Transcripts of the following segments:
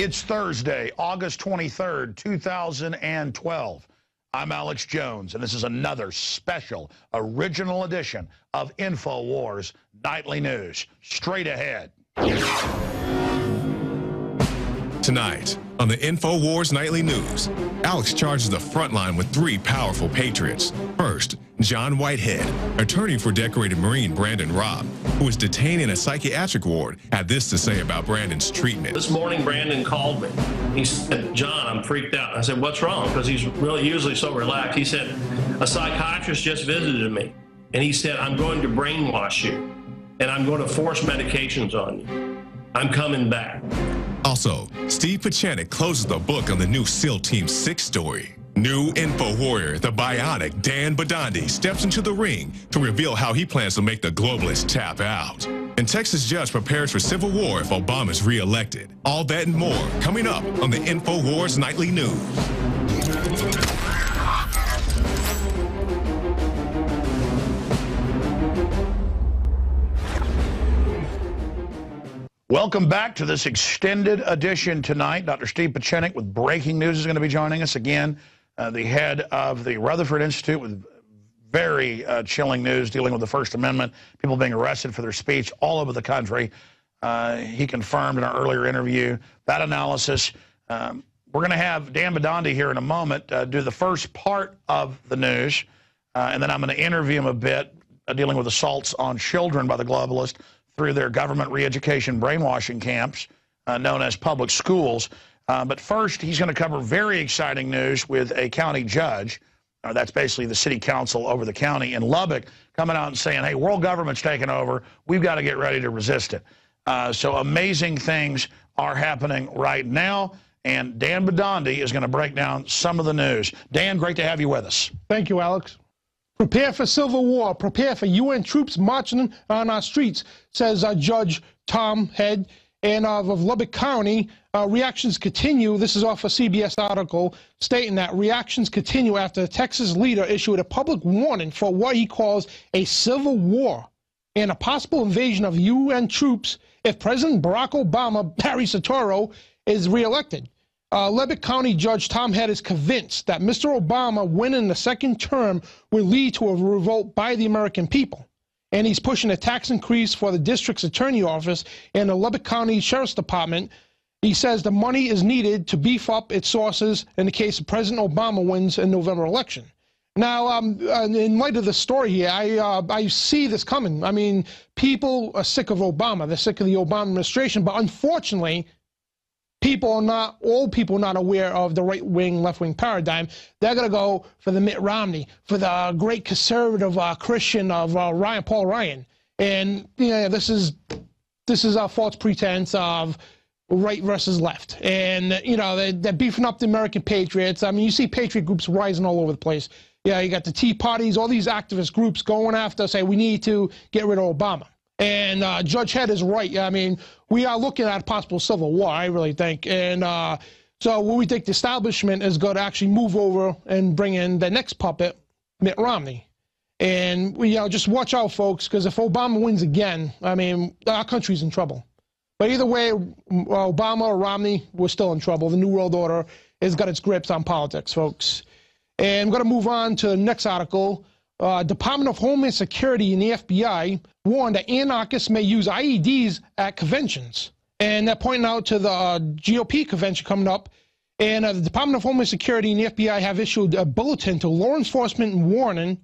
It's Thursday, August 23rd, 2012. I'm Alex Jones, and this is another special, original edition of InfoWars Nightly News. Straight ahead. Tonight, on the InfoWars Nightly News, Alex charges the front line with three powerful patriots. First, John Whitehead, attorney for decorated Marine Brandon Robb, who was detained in a psychiatric ward, had this to say about Brandon's treatment. This morning, Brandon called me. He said, "John, I'm freaked out." I said, "What's wrong?" Because he's really usually so relaxed. He said, "A psychiatrist just visited me, and he said, I'm going to brainwash you, and I'm going to force medications on you. I'm coming back." Also, Steve Pachanik closes the book on the new SEAL Team 6 story. New info warrior, the bionic Dan Badandi, steps into the ring to reveal how he plans to make the globalists tap out. And Texas judge prepares for civil war if Obama's reelected. All that and more coming up on the InfoWars Nightly News. Welcome back to this extended edition tonight. Dr. Steve Pachanik with breaking news is going to be joining us again. The head of the Rutherford Institute with very chilling news dealing with the First Amendment, people being arrested for their speech all over the country. He confirmed in our earlier interview that analysis. We're going to have Dan Badandi here in a moment do the first part of the news, and then I'm going to interview him a bit dealing with assaults on children by the globalists through their government re-education brainwashing camps known as public schools. But first, he's going to cover very exciting news with a county judge. That's basically the city council over the county in Lubbock coming out and saying, hey, world government's taking over. We've got to get ready to resist it. So amazing things are happening right now. And Dan Badandi is going to break down some of the news. Dan, great to have you with us. Thank you, Alex. Prepare for civil war. Prepare for UN troops marching on our streets, says Judge Tom Head. And of Lubbock County, reactions continue. This is off a CBS article stating that reactions continue after the Texas leader issued a public warning for what he calls a civil war and a possible invasion of UN troops if President Barack Obama, Barry Soetoro, is reelected. Lubbock County Judge Tom Head is convinced that Mr. Obama winning the second term will lead to a revolt by the American people. And he's pushing a tax increase for the district's attorney office and the Lubbock County Sheriff's Department. He says the money is needed to beef up its sources in the case of President Obama wins a November election. Now, in light of the story here, I see this coming. I mean, people are sick of Obama. They're sick of the Obama administration. But unfortunately, all people are not aware of the right-wing, left-wing paradigm. They're going to go for the Mitt Romney, for the great conservative Christian of Paul Ryan. And this is a false pretense of right versus left. And they're beefing up the American patriots. I mean, you see patriot groups rising all over the place. Yeah, you got the Tea Parties, all these activist groups going after, say we need to get rid of Obama. And Judge Head is right. I mean, we are looking at a possible civil war, I really think. And so we think the establishment is going to actually move over and bring in the next puppet, Mitt Romney. And we just watch out, folks, because if Obama wins again, I mean, our country's in trouble. But either way, Obama or Romney, we're still in trouble. The New World Order has got its grips on politics, folks. And I'm going to move on to the next article. Department of Homeland Security and the FBI warned that anarchists may use IEDs at conventions. And they're pointing out to the GOP convention coming up. And the Department of Homeland Security and the FBI have issued a bulletin to law enforcement warning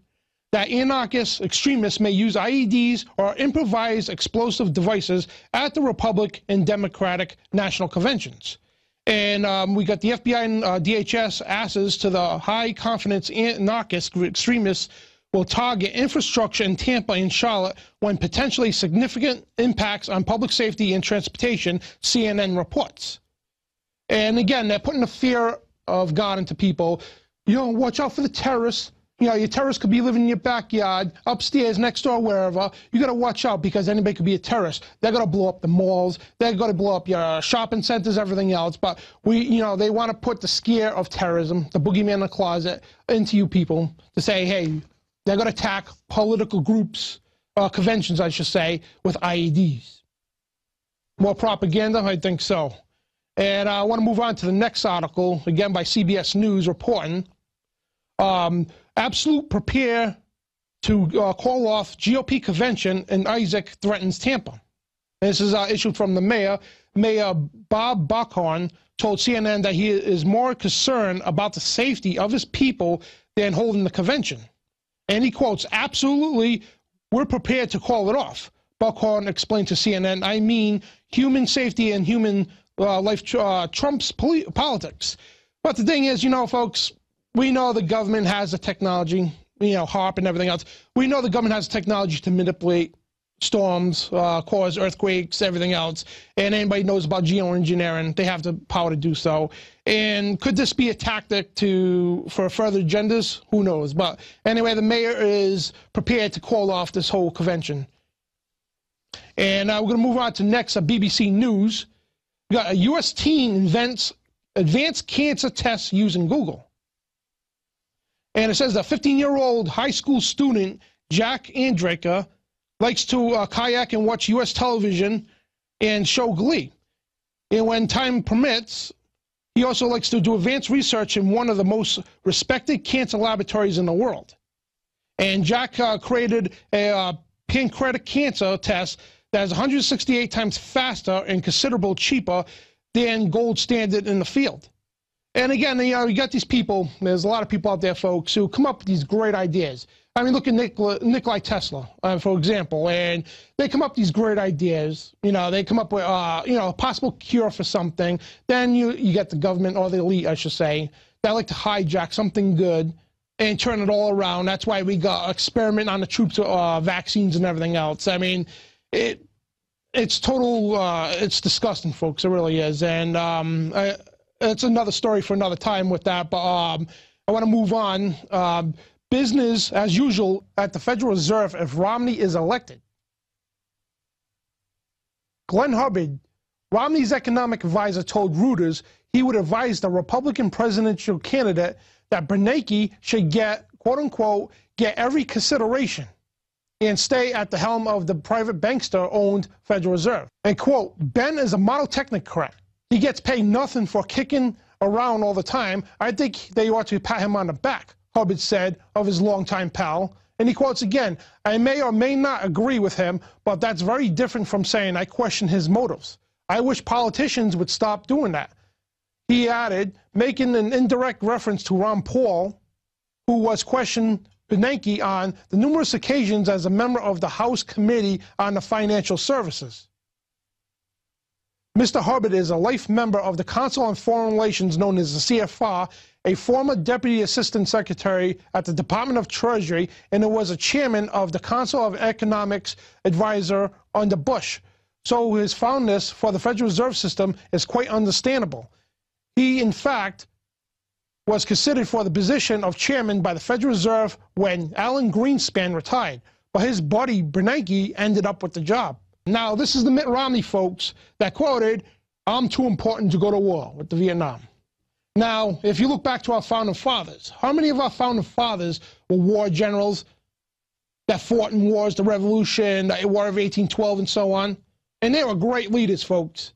that anarchist extremists may use IEDs or improvised explosive devices at the Republican and Democratic national conventions. And we got the FBI and DHS asks to the high-confidence anarchist extremists will target infrastructure in Tampa and Charlotte when potentially significant impacts on public safety and transportation, CNN reports. And again, they're putting the fear of God into people. Watch out for the terrorists. Your terrorists could be living in your backyard, upstairs, next door, wherever. You got to watch out because anybody could be a terrorist. They're going to blow up the malls. They're going to blow up your shopping centers, everything else. But they want to put the scare of terrorism, the boogeyman in the closet, into you people to say, hey, they're going to attack political groups, conventions, I should say, with IEDs. More propaganda? I think so. And I want to move on to the next article, again by CBS News, reporting, Absolute prepare to call off GOP convention, and Isaac threatens Tampa. And this is issued from the mayor. Mayor Bob Buckhorn told CNN that he is more concerned about the safety of his people than holding the convention. And he quotes, "Absolutely, we're prepared to call it off." Buckhorn explained to CNN, "I mean, human safety and human life trumps politics." But the thing is, you know, folks, we know the government has the technology, you know, HAARP and everything else. We know the government has technology to manipulate storms, cause earthquakes, everything else. And anybody knows about geoengineering, they have the power to do so. And could this be a tactic for further agendas? Who knows? But anyway, the mayor is prepared to call off this whole convention. And we're going to move on to next, BBC News. We got a U.S. teen invents advanced cancer tests using Google. And it says a 15-year-old high school student, Jack Andraker, likes to kayak and watch U.S. television and show Glee. And when time permits, he also likes to do advanced research in one of the most respected cancer laboratories in the world. And Jack created a pancreatic cancer test that is 168 times faster and considerably cheaper than gold standard in the field. And again, you know, you got these people, there's a lot of people out there, folks, who come up with these great ideas. I mean, look at Nikola Tesla, for example, and they come up with these great ideas. You know, they come up with, you know, a possible cure for something. Then you get the government, or the elite, I should say, that like to hijack something good and turn it all around. That's why we got experiment on the troops, vaccines and everything else. I mean, it's total, it's disgusting, folks. It really is. And it's another story for another time with that. But I want to move on. Business as usual at the Federal Reserve if Romney is elected. Glenn Hubbard, Romney's economic advisor, told Reuters he would advise the Republican presidential candidate that Bernanke should get, quote unquote, get every consideration and stay at the helm of the private bankster-owned Federal Reserve. And quote, Ben is a model technocrat. He gets paid nothing for kicking around all the time. I think they ought to pat him on the back, Hubbard said of his longtime pal. And he quotes again, I may or may not agree with him, but that's very different from saying I question his motives. I wish politicians would stop doing that. He added, making an indirect reference to Ron Paul, who was questioned Bernanke on the numerous occasions as a member of the House Committee on the Financial Services. Mr. Hubbard is a life member of the Council on Foreign Relations, known as the CFR, a former Deputy Assistant Secretary at the Department of Treasury, and it was a chairman of the Council of Economics Advisor under Bush. So his fondness for the Federal Reserve System is quite understandable. He, in fact, was considered for the position of chairman by the Federal Reserve when Alan Greenspan retired, but his buddy Bernanke ended up with the job. Now, this is the Mitt Romney folks that quoted, I'm too important to go to war with the Vietnam. Now, if you look back to our founding fathers, how many of our founding fathers were war generals that fought in wars, the Revolution, the War of 1812, and so on? And they were great leaders, folks.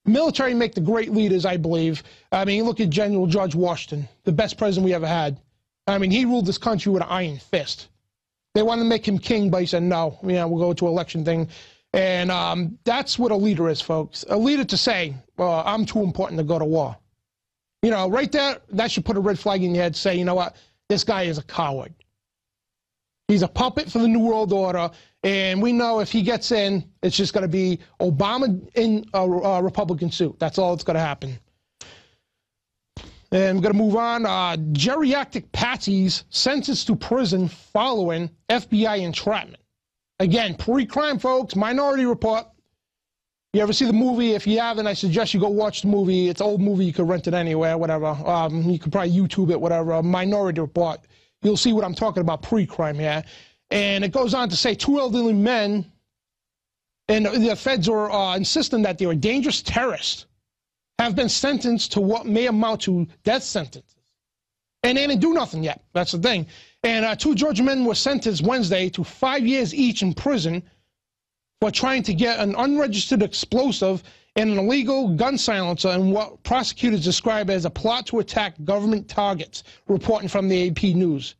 Military make the great leaders, I believe. I mean, look at General George Washington, the best president we ever had. I mean, he ruled this country with an iron fist. They wanted to make him king, but he said, no, you know, we'll go to an election thing. And that's what a leader is, folks. A leader to say, well, I'm too important to go to war. You know, right there, that should put a red flag in your head, say, you know what, this guy is a coward. He's a puppet for the New World Order, and we know if he gets in, it's just going to be Obama in a Republican suit. That's all that's going to happen. And we're going to move on. Geriatric patsies sentenced to prison following FBI entrapment. Again, pre-crime, folks, Minority Report. You ever see the movie? If you haven't, I suggest you go watch the movie. It's an old movie. You could rent it anywhere, whatever. You could probably YouTube it, whatever. Minority Report. You'll see what I'm talking about, pre-crime here. And it goes on to say 2 elderly men, and the feds are insisting that they were dangerous terrorists, have been sentenced to what may amount to death sentences. And they didn't do nothing yet. That's the thing. And 2 Georgia men were sentenced Wednesday to 5 years each in prison for trying to get an unregistered explosive and an illegal gun silencer in what prosecutors describe as a plot to attack government targets, reporting from the AP News.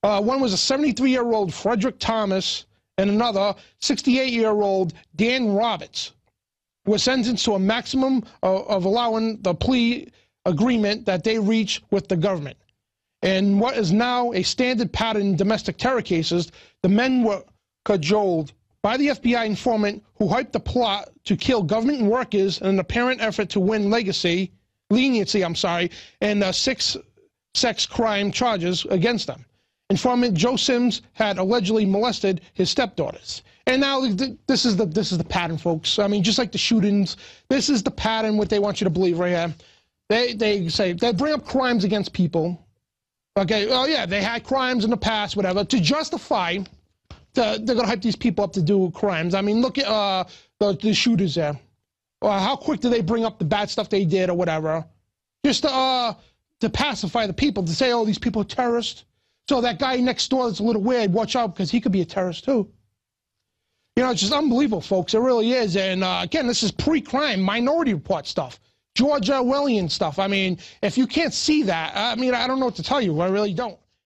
One was a 73-year-old Frederick Thomas, and another 68-year-old Dan Roberts was sentenced to a maximum of allowing the plea agreement that they reach with the government. And what is now a standard pattern in domestic terror cases, the men were cajoled by the FBI informant who hyped the plot to kill government workers in an apparent effort to win leniency, and 6 sex crime charges against them. Informant Joe Sims had allegedly molested his stepdaughters. And now this is the pattern, folks. I mean, just like the shootings, this is the pattern, what they want you to believe right here. They say, they bring up crimes against people. Okay, oh yeah, they had crimes in the past, whatever, to justify, they're going to hype these people up to do crimes. I mean, look at the shooters there. How quick do they bring up the bad stuff they did or whatever? Just to pacify the people, to say, oh, these people are terrorists. So that guy next door that's a little weird, watch out, because he could be a terrorist too. You know, it's just unbelievable, folks. It really is. And again, this is pre-crime, Minority Report stuff. George Orwellian stuff. I mean, if you can't see that, I mean, I don't know what to tell you. I really don't.